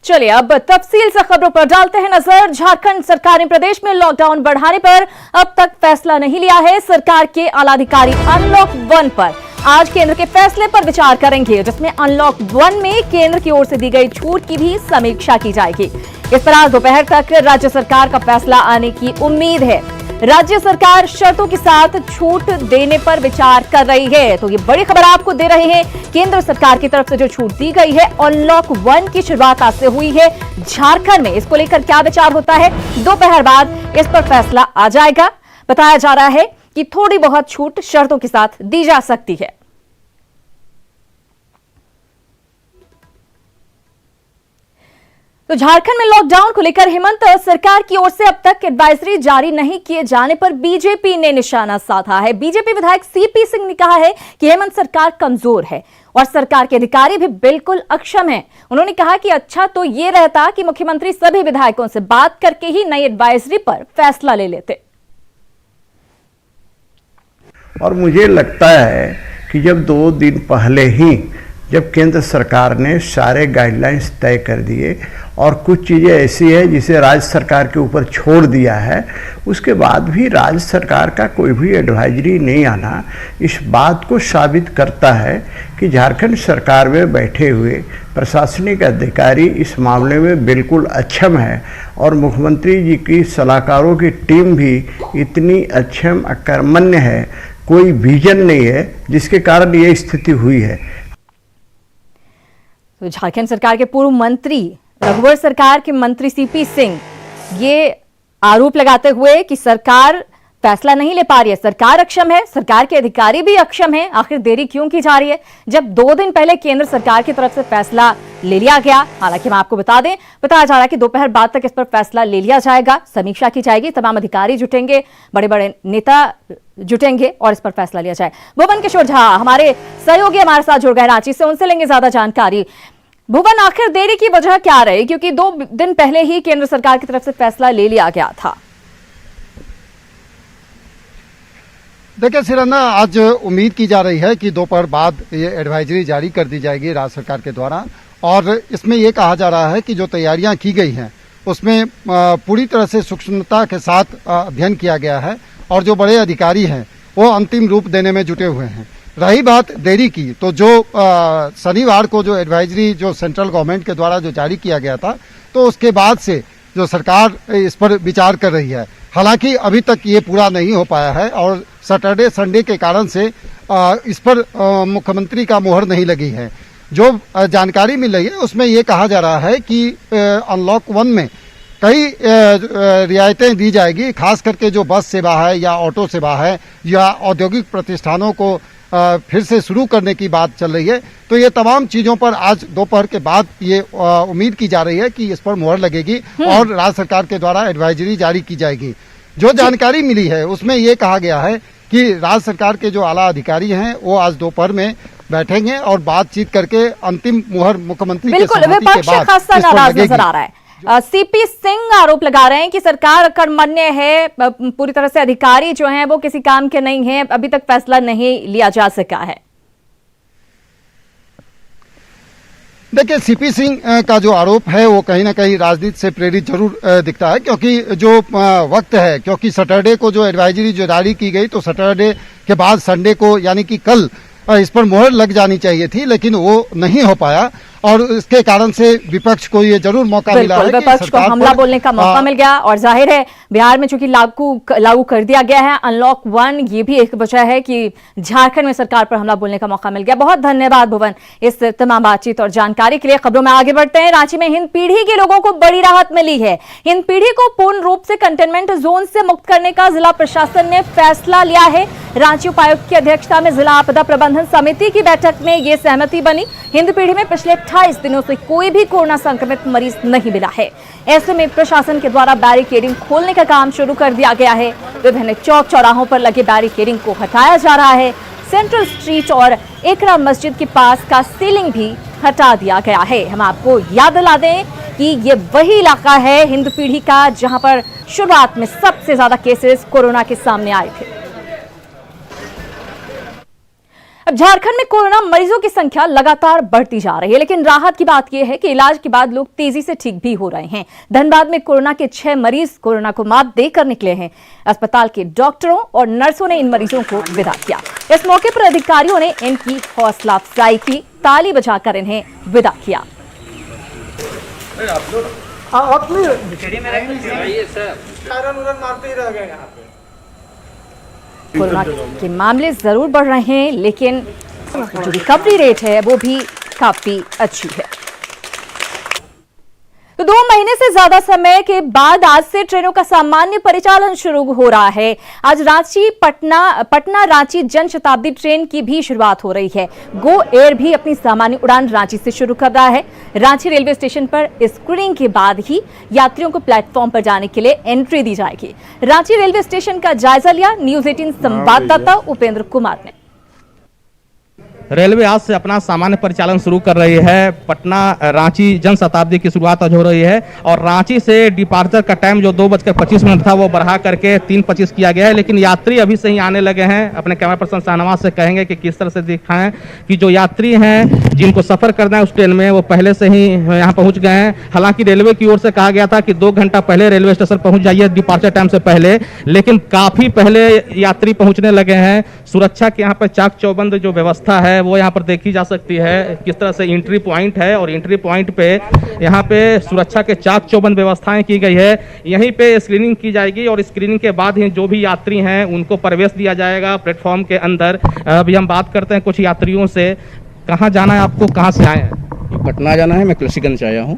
चलिए अब तफसील से खबरों पर डालते हैं नजर। झारखंड सरकार ने प्रदेश में लॉकडाउन बढ़ाने पर अब तक फैसला नहीं लिया है। सरकार के आला अधिकारी अनलॉक 1 पर आज केंद्र के फैसले पर विचार करेंगे, जिसमें अनलॉक 1 में केंद्र की ओर से दी गई छूट की भी समीक्षा की जाएगी। इस पर आज दोपहर तक राज्य सरकार का फैसला आने की उम्मीद है। राज्य सरकार शर्तों के साथ छूट देने पर विचार कर रही है। तो ये बड़ी खबर आपको दे रहे हैं। केंद्र सरकार की तरफ से जो छूट दी गई है, अनलॉक 1 की शुरुआत आज से हुई है झारखंड में। इसको लेकर क्या विचार होता है, दोपहर बाद इस पर फैसला आ जाएगा। बताया जा रहा है कि थोड़ी बहुत छूट शर्तों के साथ दी जा सकती है। तो झारखंड में लॉकडाउन को लेकर हेमंत सरकार की ओर से अब तक एडवाइजरी जारी नहीं किए जाने पर बीजेपी ने निशाना साधा है। बीजेपी विधायक सीपी सिंह ने कहा है कि हेमंत सरकार कमजोर है और सरकार के अधिकारी भी बिल्कुल अक्षम हैं। उन्होंने कहा कि अच्छा तो ये रहता कि मुख्यमंत्री सभी विधायकों से बात करके ही नई एडवाइजरी पर फैसला ले लेते। और मुझे लगता है कि जब 2 दिन पहले ही जब केंद्र सरकार ने सारे गाइडलाइंस तय कर दिए और कुछ चीज़ें ऐसी है जिसे राज्य सरकार के ऊपर छोड़ दिया है, उसके बाद भी राज्य सरकार का कोई भी एडवाइजरी नहीं आना इस बात को साबित करता है कि झारखंड सरकार में बैठे हुए प्रशासनिक अधिकारी इस मामले में बिल्कुल अक्षम है और मुख्यमंत्री जी की सलाहकारों की टीम भी इतनी अक्षम अकर्मण्य है, कोई विजन नहीं है, जिसके कारण ये स्थिति हुई है। तो झारखंड सरकार के पूर्व मंत्री रघुवर सरकार के मंत्री सीपी सिंह ये आरोप लगाते हुए कि सरकार फैसला नहीं ले पा रही है, सरकार अक्षम है, सरकार के अधिकारी भी अक्षम है, आखिर देरी क्यों की जा रही है, जब 2 दिन पहले केंद्र सरकार की तरफ से फैसला ले लिया गया। हालांकि हम आपको बता दें, बताया जा रहा है कि दोपहर बाद तक इस पर फैसला ले लिया जाएगा, समीक्षा की जाएगी, तमाम अधिकारी जुटेंगे, बड़े बड़े नेता जुटेंगे और इस पर फैसला लिया जाए। भुवन किशोर झा हमारे सहयोगी हमारे साथ जुड़ गए रांची से, उनसे लेंगे ज्यादा जानकारी। भुवन, आखिर देरी की वजह क्या रही, क्योंकि 2 दिन पहले ही केंद्र सरकार की तरफ से फैसला ले लिया गया था। देखिए सिरन्ना, आज उम्मीद की जा रही है कि दोपहर बाद ये एडवाइजरी जारी कर दी जाएगी राज्य सरकार के द्वारा और इसमें ये कहा जा रहा है कि जो तैयारियां की गई हैं उसमें पूरी तरह से सूक्ष्मता के साथ अध्ययन किया गया है और जो बड़े अधिकारी हैं वो अंतिम रूप देने में जुटे हुए हैं। रही बात देरी की, तो जो शनिवार को जो एडवाइजरी जो सेंट्रल गवर्नमेंट के द्वारा जो जारी किया गया था, तो उसके बाद से जो सरकार इस पर विचार कर रही है। हालांकि अभी तक ये पूरा नहीं हो पाया है और सैटरडे संडे के कारण से इस पर मुख्यमंत्री का मोहर नहीं लगी है। जो जानकारी मिल रही है उसमें ये कहा जा रहा है कि अनलॉक 1 में कई रियायतें दी जाएगी, खास करके जो बस सेवा है या ऑटो सेवा है या औद्योगिक प्रतिष्ठानों को फिर से शुरू करने की बात चल रही है। तो ये तमाम चीजों पर आज दोपहर के बाद ये उम्मीद की जा रही है कि इस पर मोहर लगेगी और राज्य सरकार के द्वारा एडवाइजरी जारी की जाएगी। जो जानकारी मिली है उसमें ये कहा गया है कि राज्य सरकार के जो आला अधिकारी हैं वो आज दोपहर में बैठेंगे और बातचीत करके अंतिम मुहर मुख्यमंत्री के सहमति के बाद खासा नाराज नजर आ रहा है। सीपी सिंह आरोप लगा रहे हैं कि सरकार अकर्मण्य है, पूरी तरह से अधिकारी जो हैं वो किसी काम के नहीं हैं, अभी तक फैसला नहीं लिया जा सका है। देखिए, सीपी सिंह का जो आरोप है वो कहीं ना कहीं राजनीति से प्रेरित जरूर दिखता है, क्योंकि जो वक्त है, क्योंकि सैटरडे को जो एडवाइजरी जो जारी की गई तो सैटरडे के बाद संडे को यानी कि कल इस पर मोहर लग जानी चाहिए थी, लेकिन वो नहीं हो पाया और इसके कारण से विपक्ष को ये जरूर मौका मिला है, विपक्ष को हमला बोलने का मौका मिल गया। और जाहिर है बिहार में चूंकि लागू कर दिया गया है अनलॉक 1, ये भी एक वजह है कि झारखंड में सरकार पर हमला बोलने का मौका मिल गया। बहुत धन्यवाद भुवन इस तमाम बातचीत और जानकारी के लिए। खबरों में आगे बढ़ते हैं। रांची में हिंद पीढ़ी के लोगों को बड़ी राहत मिली है। हिंद पीढ़ी को पूर्ण रूप से कंटेनमेंट जोन से मुक्त करने का जिला प्रशासन ने फैसला लिया है। रांची उपायुक्त की अध्यक्षता में जिला आपदा प्रबंधन समिति की बैठक में यह सहमति बनी। हिंद पीढ़ी में पिछले 28 दिनों से कोई भी कोरोना संक्रमित मरीज नहीं मिला है। ऐसे में प्रशासन के द्वारा बैरिकेडिंग खोलने का काम शुरू कर दिया गया है। विभिन्न चौक चौराहों पर लगे बैरिकेडिंग को हटाया जा रहा है। सेंट्रल स्ट्रीट और एकरा मस्जिद के पास का सीलिंग भी हटा दिया गया है। हम आपको याद दिला दें कि ये वही इलाका है हिंद पीढ़ी का जहां पर शुरुआत में सबसे ज्यादा केसेस कोरोना के सामने आए थे। अब झारखंड में कोरोना मरीजों की संख्या लगातार बढ़ती जा रही है, लेकिन राहत की बात यह है कि इलाज के बाद लोग तेजी से ठीक भी हो रहे हैं। धनबाद में कोरोना के 6 मरीज कोरोना को मात देकर निकले हैं। अस्पताल के डॉक्टरों और नर्सों ने इन मरीजों को विदा किया। इस मौके पर अधिकारियों ने इनकी हौसला अफजाई की, ताली बजाकर इन्हें विदा किया। कोरोना के मामले जरूर बढ़ रहे हैं, लेकिन जो रिकवरी रेट है वो भी काफी अच्छी है। तो 2 महीने से ज्यादा समय के बाद आज से ट्रेनों का सामान्य परिचालन शुरू हो रहा है। आज रांची पटना रांची जन शताब्दी ट्रेन की भी शुरुआत हो रही है। गो एयर भी अपनी सामान्य उड़ान रांची से शुरू कर रहा है। रांची रेलवे स्टेशन पर स्क्रीनिंग के बाद ही यात्रियों को प्लेटफॉर्म पर जाने के लिए एंट्री दी जाएगी। रांची रेलवे स्टेशन का जायजा लिया न्यूज 18 संवाददाता उपेंद्र कुमार ने। रेलवे आज से अपना सामान्य परिचालन शुरू कर रही है। पटना रांची जन शताब्दी की शुरुआत आज हो रही है और रांची से डिपार्चर का टाइम जो 2:25 था वो बढ़ा करके 3:25 किया गया है। लेकिन यात्री अभी से ही आने लगे हैं। अपने कैमरा पर्सन शाहनवाज से कहेंगे कि किस तरह से दिखाएं कि जो यात्री हैं जिनको सफर करना है उस ट्रेन में वो पहले से ही यहाँ पहुँच गए हैं। हालांकि रेलवे की ओर से कहा गया था कि 2 घंटा पहले रेलवे स्टेशन पहुँच जाइए डिपार्चर टाइम से पहले, लेकिन काफी पहले यात्री पहुँचने लगे हैं। सुरक्षा के यहाँ पर चाक चौबंद जो व्यवस्था है वो यहाँ पर देखी जा सकती है। किस तरह से एंट्री पॉइंट है और एंट्री पॉइंट पे यहाँ पे सुरक्षा के चाक चौबंद व्यवस्थाएं की गई है। यहीं पे स्क्रीनिंग की जाएगी और स्क्रीनिंग के बाद ही जो भी यात्री हैं उनको प्रवेश दिया जाएगा प्लेटफॉर्म के अंदर। अभी हम बात करते हैं कुछ यात्रियों से। कहाँ जाना है आपको, कहाँ से आए हैं? पटना जाना है, मैं मकलसीगंज से आया हूँ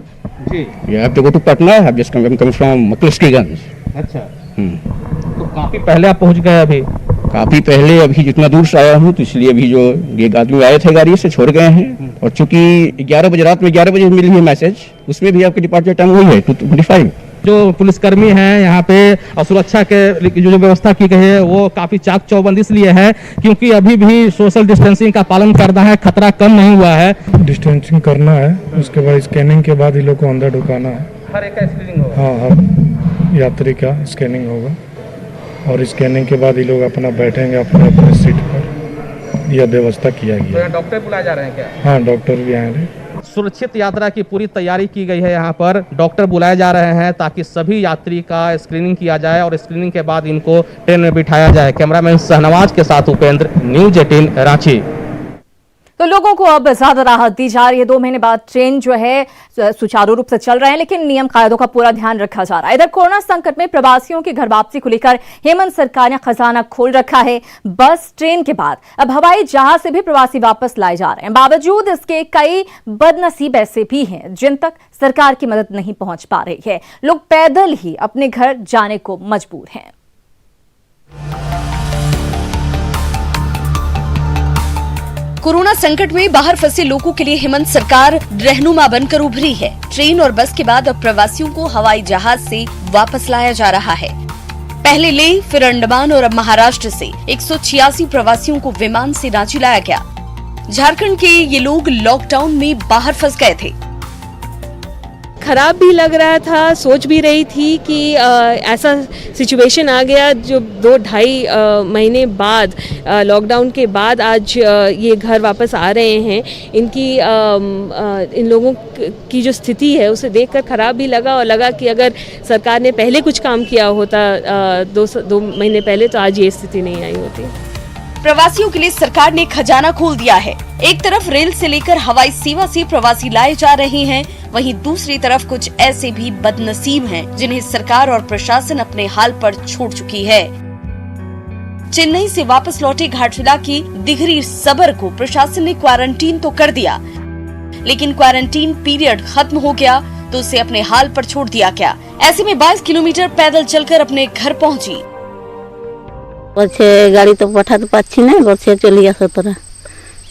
जी। You have to go to Patna. I have just come from मकलसीगंज। अच्छा, तो काफी पहले आप पहुँच गए अभी? काफी पहले, अभी जितना दूर से आया हूँ तो इसलिए अभी जो ये आदमी आए थे गाड़ी से छोड़ गए हैं। और चूंकि 11 बजे रात में 11 बजे मिली है मैसेज, उसमें भी आपके डिपार्चर टाइम वही है 2:25। जो पुलिसकर्मी हैं यहाँ पे और सुरक्षा के जो व्यवस्था की गई है वो काफी चाक चौबंद इसलिए है क्योंकि अभी भी सोशल डिस्टेंसिंग का पालन करना है, खतरा कम नहीं हुआ है। डिस्टेंसिंग करना है, उसके बाद स्कैनिंग के बाद ही लोग को अंदर ढुकाना है। हर एक का स्क्रीनिंग होगा। हाँ, हर यात्री का स्कैनिंग होगा और स्कैनिंग के बाद ही लोग अपना बैठेंगे अपने अपने सीट पर। यह व्यवस्था किया गया। तो डॉक्टर बुलाए जा रहे हैं क्या? हाँ, डॉक्टर भी आएंगे। सुरक्षित यात्रा की पूरी तैयारी की गई है। यहाँ पर डॉक्टर बुलाए जा रहे हैं ताकि सभी यात्री का स्क्रीनिंग किया जाए और स्क्रीनिंग के बाद इनको ट्रेन में बिठाया जाए। कैमरामैन शाहनवाज के साथ उपेंद्र, न्यूज 18 रांची। तो लोगों को अब ज्यादा राहत दी जा रही है। 2 महीने बाद ट्रेन जो है सुचारू रूप से चल रहे हैं, लेकिन नियम कायदों का पूरा ध्यान रखा जा रहा है। इधर कोरोना संकट में प्रवासियों की घर वापसी को लेकर हेमंत सरकार ने खजाना खोल रखा है। बस ट्रेन के बाद अब हवाई जहाज से भी प्रवासी वापस लाए जा रहे हैं। बावजूद इसके कई बदनसीब ऐसे भी हैं जिन तक सरकार की मदद नहीं पहुंच पा रही है। लोग पैदल ही अपने घर जाने को मजबूर हैं। कोरोना संकट में बाहर फंसे लोगों के लिए हेमंत सरकार रहनुमा बनकर उभरी है। ट्रेन और बस के बाद अब प्रवासियों को हवाई जहाज से वापस लाया जा रहा है। पहले लेह, फिर अंडमान और अब महाराष्ट्र से 186 प्रवासियों को विमान से रांची लाया गया। झारखंड के ये लोग लॉकडाउन में बाहर फंस गए थे। खराब भी लग रहा था, सोच भी रही थी कि ऐसा सिचुएशन आ गया जो 2-2.5 महीने बाद लॉकडाउन के बाद आज ये घर वापस आ रहे हैं। इन लोगों की जो स्थिति है उसे देखकर खराब भी लगा और लगा कि अगर सरकार ने पहले कुछ काम किया होता 2 महीने पहले तो आज ये स्थिति नहीं आई होती। प्रवासियों के लिए सरकार ने खजाना खोल दिया है। एक तरफ रेल से लेकर हवाई सेवा से प्रवासी लाए जा रहे हैं, वहीं दूसरी तरफ कुछ ऐसे भी बदनसीब हैं जिन्हें सरकार और प्रशासन अपने हाल पर छोड़ चुकी है। चेन्नई से वापस लौटे घाटशिला की दिघरी सबर को प्रशासन ने क्वारंटीन तो कर दिया, लेकिन क्वारंटीन पीरियड खत्म हो गया तो उसे अपने हाल पर छोड़ दिया गया। ऐसे में 22 किलोमीटर पैदल चलकर अपने घर पहुंची। বলছে গাড়ি তো পাঠাতে পারছি না, বলছে চলে আসো তোরা।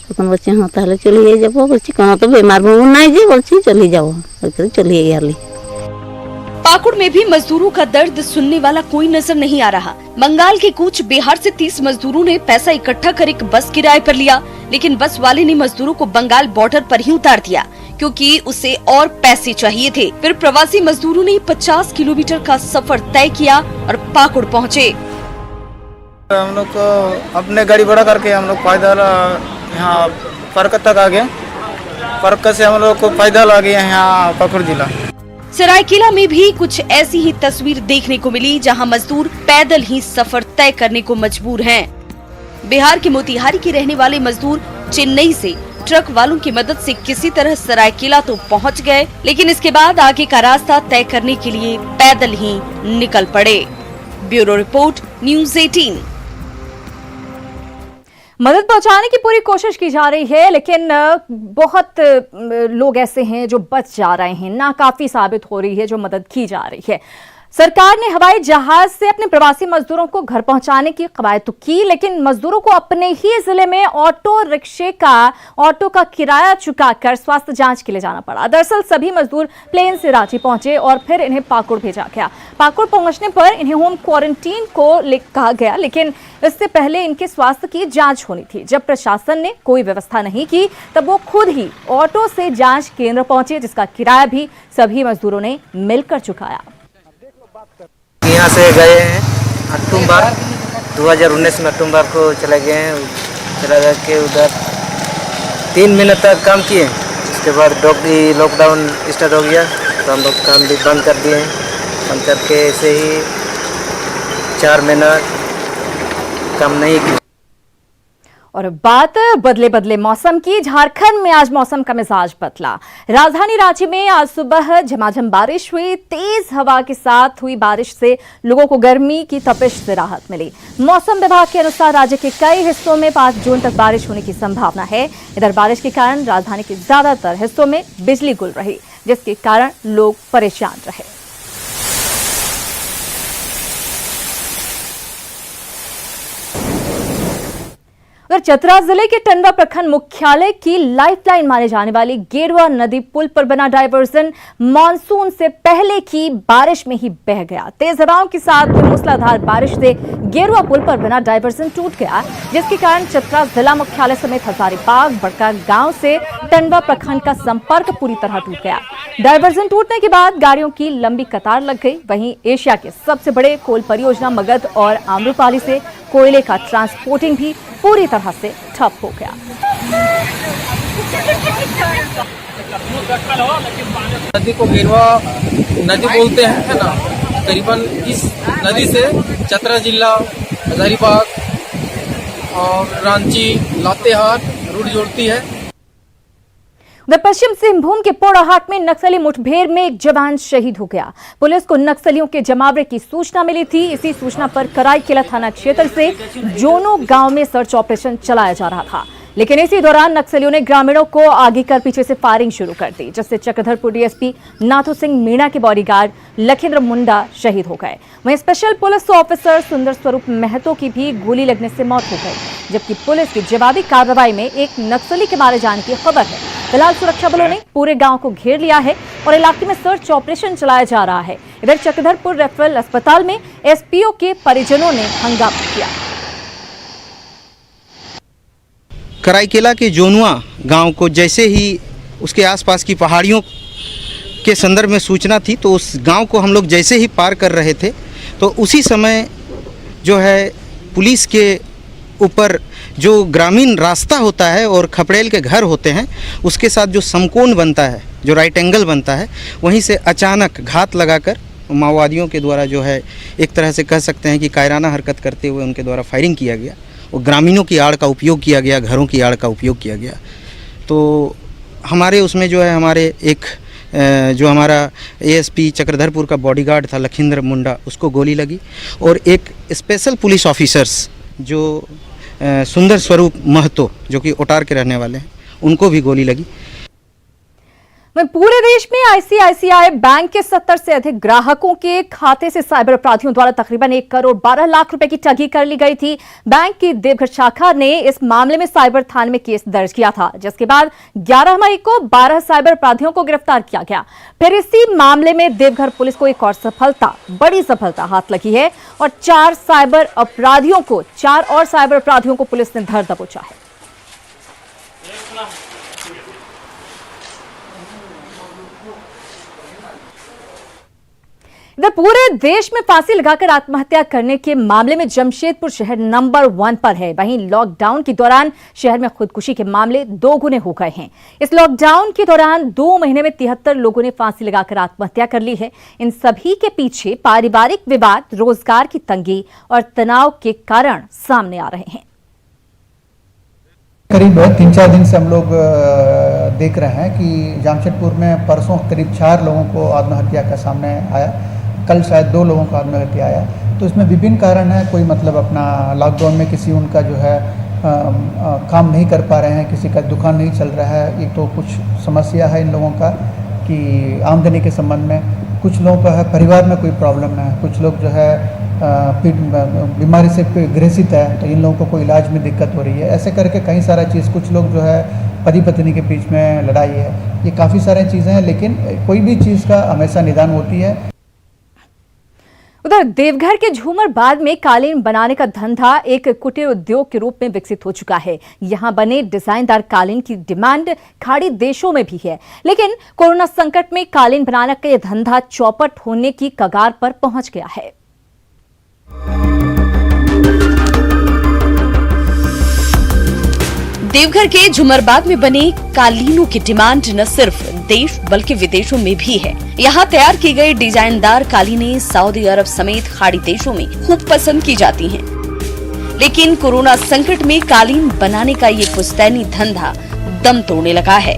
তখন বলছে হ্যাঁ তাহলে চলে যাবো। বলছি কোনো তো বেমার বেমার নাই যে, বলছি চলে যাবো। ওইখানে চলে গেলি। पाकुड़ में भी मजदूरों का दर्द सुनने वाला कोई नजर नहीं आ रहा। बंगाल के कूच बिहार से 30 मजदूरों ने पैसा इकट्ठा कर एक बस किराए पर लिया, लेकिन बस वाले ने मजदूरों को बंगाल बॉर्डर पर ही उतार दिया क्योंकि उसे और पैसे चाहिए थे। फिर प्रवासी मजदूरों ने 50 किलोमीटर का सफर तय किया और पाकुड़ पहुँचे। हम लोग को अपने गाड़ी भाड़ा करके हम लोग पैदल यहाँ फरक तक आ गए। फरक से हम लोग को पैदल आ गए यहाँ पाकुड़ जिला। सरायकेला में भी कुछ ऐसी ही तस्वीर देखने को मिली जहां मजदूर पैदल ही सफर तय करने को मजबूर हैं। बिहार के मोतिहारी के रहने वाले मजदूर चेन्नई से ट्रक वालों की मदद से किसी तरह सरायकेला तो पहुंच गए, लेकिन इसके बाद आगे का रास्ता तय करने के लिए पैदल ही निकल पड़े। Bureau report, news 18। मदद पहुंचाने की पूरी कोशिश की जा रही है, लेकिन बहुत लोग ऐसे हैं जो बच जा रहे हैं। नाकाफी साबित हो रही है जो मदद की जा रही है। सरकार ने हवाई जहाज से अपने प्रवासी मजदूरों को घर पहुंचाने की कवायद तो की, लेकिन मजदूरों को अपने ही जिले में ऑटो का किराया चुकाकर स्वास्थ्य जांच के लिए जाना पड़ा। दरअसल सभी मजदूर प्लेन से रांची पहुंचे और फिर इन्हें पाकुड़ भेजा गया। पाकुड़ पहुंचने पर इन्हें होम क्वारंटीन को कहा गया, लेकिन इससे पहले इनके स्वास्थ्य की जांच होनी थी। जब प्रशासन ने कोई व्यवस्था नहीं की तब वो खुद ही ऑटो से जांच केंद्र पहुंचे, जिसका किराया भी सभी मजदूरों ने मिलकर चुकाया। यहाँ से गए हैं अक्टूबर 2019 में, अक्टूबर को चले गए हैं। चला के उधर 3 महीने तक काम किए। उसके बाद लॉकडाउन स्टार्ट हो गया तो हम लोग काम भी बंद कर दिए हैं। बंद करके ऐसे ही 4 महीना काम नहीं किया। और बात बदले बदले मौसम की। झारखंड में आज मौसम का मिजाज बदला। राजधानी रांची में आज सुबह झमाझम बारिश हुई। तेज हवा के साथ हुई बारिश से लोगों को गर्मी की तपिश से राहत मिली। मौसम विभाग के अनुसार राज्य के कई हिस्सों में 5 जून तक बारिश होने की संभावना है। इधर बारिश के कारण राजधानी के ज्यादातर हिस्सों में बिजली गुल रही, जिसके कारण लोग परेशान रहे। चतरा जिले के टंडवा प्रखंड मुख्यालय की लाइफलाइन माने जाने वाली गेरुआ नदी पुल पर बना डायवर्जन मानसून से पहले की बारिश में ही बह गया। तेज हवाओं के साथ मूसलाधार बारिश से गेरुआ पुल पर बना डायवर्जन टूट गया, जिसके कारण चतरा जिला मुख्यालय समेत हजारीबाग बड़का गांव से टंडवा प्रखंड का संपर्क पूरी तरह टूट गया। डायवर्जन टूटने के बाद गाड़ियों की लंबी कतार लग गई। वहीं एशिया के सबसे बड़े कोल परियोजना मगध और आम्रपाली से कोयले का ट्रांसपोर्टिंग भी पूरी तरह से ठप हो गया। नदी को गेरुआ नदी बोलते हैं, है ना। करीबन इस नदी से चतरा जिला, हजारीबाग और रांची, लातेहार रूट जोड़ती है। उधर पश्चिम सिंहभूम के पोड़ाहाट में नक्सली मुठभेड़ में एक जवान शहीद हो गया। पुलिस को नक्सलियों के जमावड़े की सूचना मिली थी। इसी सूचना पर कराईकेला थाना क्षेत्र से जोनो गांव में सर्च ऑपरेशन चलाया जा रहा था, लेकिन इसी दौरान नक्सलियों ने ग्रामीणों को आगे कर पीछे से फायरिंग शुरू कर दी, जिससे चक्रधरपुर डीएसपी नाथू सिंह मीणा के बॉडीगार्ड लखिंद्र मुंडा शहीद हो गए। वहीं स्पेशल पुलिस ऑफिसर सुंदर स्वरूप महतो की भी गोली लगने से मौत हो गई, जबकि पुलिस की जवाबी कार्रवाई में एक नक्सली के मारे जाने की खबर है। फिलहाल सुरक्षा बलों ने पूरे गांव को घेर लिया है और इलाके में सर्च ऑपरेशन चलाया जा रहा है। इधर चक्रधरपुर रेफरल अस्पताल में एसपीओ के परिजनों ने हंगामा किया। कराईकेला के जोनुआ गांव को जैसे ही उसके आसपास की पहाड़ियों के संदर्भ में सूचना थी, तो उस गांव को हम लोग जैसे ही पार कर रहे थे तो उसी समय जो है पुलिस के ऊपर जो ग्रामीण रास्ता होता है और खपड़ेल के घर होते हैं, उसके साथ जो समकोण बनता है, जो राइट एंगल बनता है, वहीं से अचानक घात लगाकर माओवादियों के द्वारा जो है एक तरह से कह सकते हैं कि कायराना हरकत करते हुए उनके द्वारा फायरिंग किया गया और ग्रामीणों की आड़ का उपयोग किया गया, घरों की आड़ का उपयोग किया गया। तो हमारे उसमें जो है हमारे एक जो हमारा एएसपी चक्रधरपुर का बॉडीगार्ड था लखिंद्र मुंडा, उसको गोली लगी और एक स्पेशल पुलिस ऑफिसर्स जो सुंदर स्वरूप महतो जो कि ओटार के रहने वाले हैं, उनको भी गोली लगी। पूरे देश में आईसीआईसीआई बैंक के 70 से अधिक ग्राहकों के खाते से साइबर अपराधियों द्वारा तकरीबन 1 करोड़ 12 लाख रुपए की ठगी कर ली गई थी। बैंक की देवघर शाखा ने इस मामले में साइबर थाने में केस दर्ज किया था, जिसके बाद 11 मई को 12 साइबर अपराधियों को गिरफ्तार किया गया। फिर इसी मामले में देवघर पुलिस को एक और बड़ी सफलता हाथ लगी है और 4 और साइबर अपराधियों को पुलिस ने धर दबोचा है। इधर पूरे देश में फांसी लगाकर आत्महत्या करने के मामले में जमशेदपुर शहर नंबर 1 पर है। वहीं लॉकडाउन के दौरान शहर में खुदकुशी के मामले 2 गुने हो गए हैं। इस लॉकडाउन के दौरान 2 महीने में 73 लोगों ने फांसी लगाकर आत्महत्या कर ली है। इन सभी के पीछे पारिवारिक विवाद, रोजगार की तंगी और तनाव के कारण सामने आ रहे हैं। करीब 3-4 दिन से हम लोग देख रहे हैं कि जमशेदपुर में परसों करीब 4 लोगों को आत्महत्या का सामने आया, कल शायद 2 लोगों को आत्महत्या आया। तो इसमें विभिन्न कारण हैं। कोई मतलब अपना लॉकडाउन में किसी उनका जो है काम नहीं कर पा रहे हैं, किसी का दुकान नहीं चल रहा है। एक तो कुछ समस्या है इन लोगों का कि आमदनी के संबंध में, कुछ लोगों का है परिवार में कोई प्रॉब्लम है, कुछ लोग जो है बीमारी से ग्रसित है तो इन लोगों को कोई इलाज में दिक्कत हो रही है। ऐसे करके कई सारा चीज़, कुछ लोग जो है पति पत्नी के बीच में लड़ाई है, ये काफ़ी सारी चीज़ें हैं। लेकिन कोई भी चीज़ का हमेशा निदान होती है। उधर देवघर के झूमर बाग में कालीन बनाने का धंधा एक कुटीर उद्योग के रूप में विकसित हो चुका है। यहां बने डिजाइनदार कालीन की डिमांड खाड़ी देशों में भी है, लेकिन कोरोना संकट में कालीन बनाने का यह धंधा चौपट होने की कगार पर पहुंच गया है। देवघर के झुमरबाग में बने कालीनों की डिमांड न सिर्फ देश बल्कि विदेशों में भी है। यहाँ तैयार की गई डिजाइनदार कालीनें सऊदी अरब समेत खाड़ी देशों में खूब पसंद की जाती हैं। लेकिन कोरोना संकट में कालीन बनाने का ये पुश्तैनी धंधा दम तोड़ने लगा है।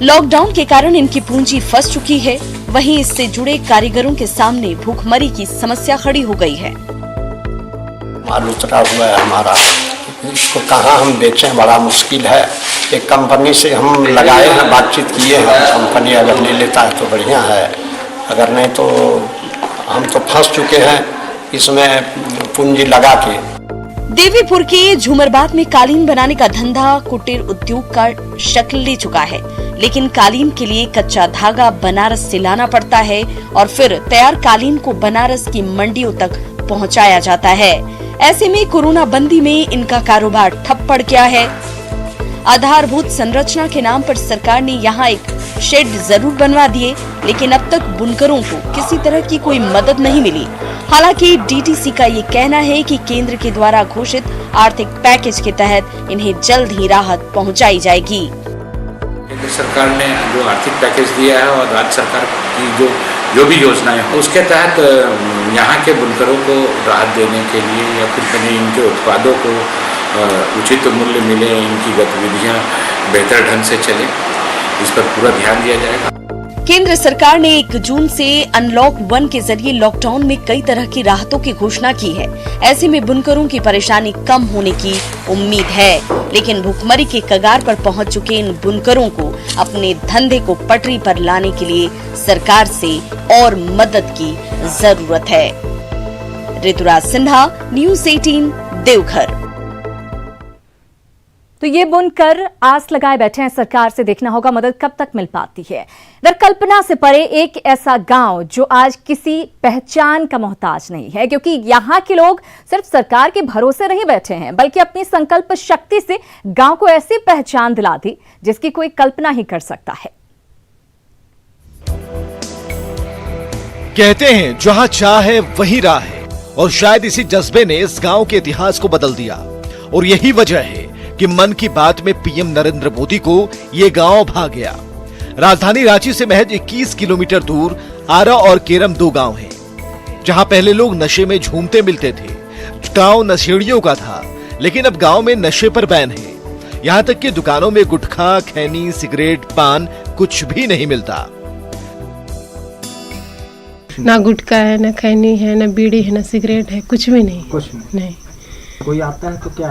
लॉकडाउन के कारण इनकी पूंजी फंस चुकी है। वहीं इससे जुड़े कारीगरों के सामने भूखमरी की समस्या खड़ी हो गई है। माल उतरा हुआ है हमारा, इसको कहाँ हम बेचें, बड़ा मुश्किल है। एक कंपनी से हम लगाए हैं, बातचीत किए हैं, कंपनी अगर ले लेता है तो बढ़िया है, अगर नहीं तो हम तो फंस चुके हैं इसमें पूंजी लगा के। देवीपुर के झूमरबाग में कालीन बनाने का धंधा कुटीर उद्योग का शक्ल ले चुका है, लेकिन कालीन के लिए कच्चा धागा बनारस से लाना पड़ता है और फिर तैयार कालीन को बनारस की मंडियों तक पहुंचाया जाता है। ऐसे में कोरोना बंदी में इनका कारोबार ठप पड़ गया है। आधारभूत संरचना के नाम पर सरकार ने यहाँ एक शेड जरूर बनवा दिए, लेकिन अब तक बुनकरों को किसी तरह की कोई मदद नहीं मिली। हालांकि डीटीसी का ये कहना है कि केंद्र के द्वारा घोषित आर्थिक पैकेज के तहत इन्हें जल्द ही राहत पहुंचाई जाएगी। केंद्र सरकार ने जो आर्थिक पैकेज दिया है और राज्य सरकार की जो भी योजनाएं हैं उसके तहत यहाँ के बुनकरों को राहत देने के लिए या फिर कहीं इनके उत्पादों को उचित मूल्य मिले, इनकी गतिविधियाँ बेहतर ढंग से चले, इस पर पूरा ध्यान दिया जाएगा। केंद्र सरकार ने 1 जून से अनलॉक 1 के जरिए लॉकडाउन में कई तरह की राहतों की घोषणा की है। ऐसे में बुनकरों की परेशानी कम होने की उम्मीद है, लेकिन भूखमरी के कगार पर पहुंच चुके इन बुनकरों को अपने धंधे को पटरी पर लाने के लिए सरकार से और मदद की जरूरत है। ऋतुराज सिन्हा, न्यूज़ 18, देवघर। तो ये बुनकर आस लगाए बैठे हैं सरकार से, देखना होगा मदद कब तक मिल पाती है। कल्पना से परे एक ऐसा गांव जो आज किसी पहचान का मोहताज नहीं है, क्योंकि यहाँ के लोग सिर्फ सरकार के भरोसे नहीं बैठे हैं, बल्कि अपनी संकल्प शक्ति से गांव को ऐसी पहचान दिला दी जिसकी कोई कल्पना ही कर सकता है। कहते हैं जहां चाह है वहीं राह है, और शायद इसी जज्बे ने इस गांव के इतिहास को बदल दिया। और यही वजह है कि मन की बात में पीएम नरेंद्र मोदी को ये गांव भा गया। राजधानी रांची से महज 21 किलोमीटर दूर आरा और केरम 2 गांव हैं, जहां पहले लोग नशे में झूमते मिलते थे। गांव नशेड़ियों का था, लेकिन अब गांव में नशे पर बैन है। यहां तक कि दुकानों में गुटखा, खैनी, सिगरेट, पान कुछ भी नहीं मिलता। ना गुटखा है, ना खैनी है, ना बीड़ी है, ना सिगरेट है, कुछ भी नहीं। कुछ नहीं। कोई आता है तो क्या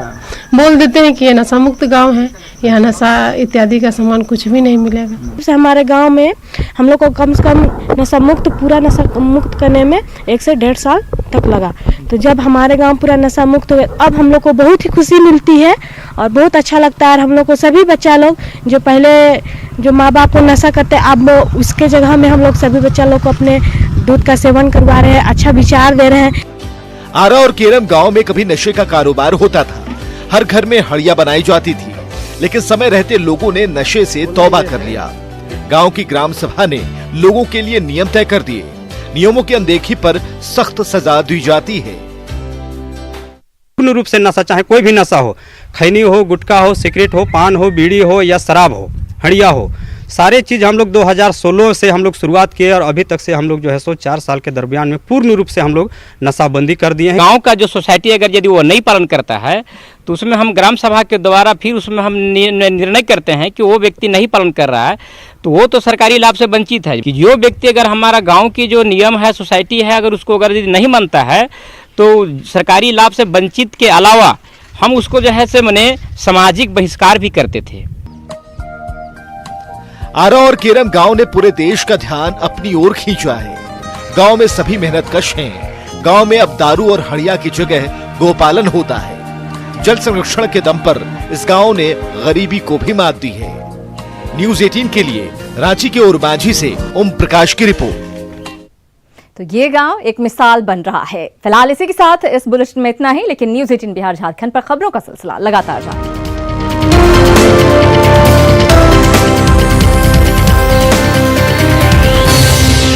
बोल देते हैं कि ये नशा मुक्त गांव है, यहाँ नशा इत्यादि का सामान कुछ भी नहीं मिलेगा। हमारे गांव में हम लोग को कम से कम नशा मुक्त, पूरा नशा मुक्त करने में 1 से 1.5 साल तक लगा। तो जब हमारे गांव पूरा नशा मुक्त हो गया, अब हम लोग को बहुत ही खुशी मिलती है और बहुत अच्छा लगता है। हम लोग को सभी बच्चा लोग जो पहले जो माँ बाप को नशा करते, अब उसके जगह में हम लोग सभी बच्चा लोग को अपने दूध का सेवन करवा रहे हैं, अच्छा विचार दे रहे हैं। आरा और केरम गांव में कभी नशे का कारोबार होता था, हर घर में हड़िया बनाई जाती थी, लेकिन समय रहते लोगों ने नशे से तौबा कर लिया। गांव की ग्राम सभा ने लोगों के लिए नियम तय कर दिए। नियमों की अनदेखी पर सख्त सजा दी जाती है। पूर्ण रूप से नशा, चाहे कोई भी नशा हो, खैनी हो, गुटखा हो, सिगरेट हो, पान हो, बीड़ी हो या शराब हो, हड़िया हो, सारे चीज़ हम लोग 2016 से हम लोग शुरुआत किए और अभी तक से हम लोग जो है सो 4 साल के दरमियान में पूर्ण रूप से हम लोग नशाबंदी कर दिए हैं। गांव का जो सोसाइटी अगर यदि वो नहीं पालन करता है तो उसमें हम ग्राम सभा के द्वारा फिर उसमें हम निर्णय करते हैं कि वो व्यक्ति नहीं पालन कर रहा है तो वो तो सरकारी लाभ से वंचित है। कि जो व्यक्ति अगर हमारा गाँव की जो नियम है, सोसाइटी है, अगर उसको अगर यदि नहीं मानता है तो सरकारी लाभ से वंचित के अलावा हम उसको जो है से माने सामाजिक बहिष्कार भी करते थे। आरा और केरम गांव ने पूरे देश का ध्यान अपनी ओर खींचा है। गांव में सभी मेहनतकश हैं। गांव में अब दारू और हड़िया की जगह गोपालन होता है। जल संरक्षण के दम पर इस गांव ने गरीबी को भी मात दी है। न्यूज़ 18 के लिए रांची के ओरमांझी से ओम प्रकाश की रिपोर्ट। तो ये गांव एक मिसाल बन रहा है। फिलहाल इसी के साथ इस बुलेटिन में इतना ही, लेकिन न्यूज़ 18 बिहार झारखंड पर खबरों का सिलसिला लगातार जारी है।